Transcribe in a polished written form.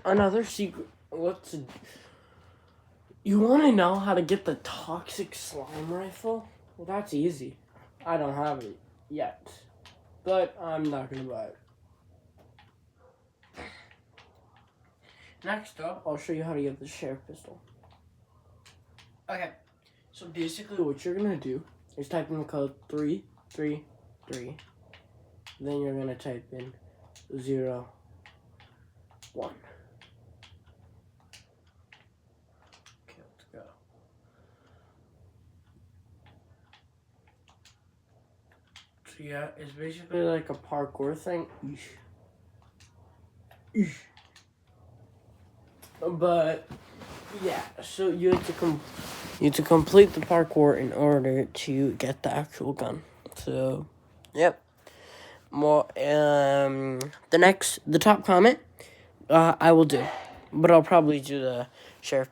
another secret. You want to know how to get the toxic slime rifle? Well, that's easy. I don't have it yet, but I'm not gonna buy it. Next up, I'll show you how to get the sheriff pistol. Okay, so basically what you're gonna do is type in the code 333. Then you're gonna type in 0, 1. Okay, let's go. So yeah, it's basically like a parkour thing. But yeah, so you have to complete the parkour in order to get the actual gun. So, yep. More the top comment, I will do, but I'll probably do the sheriff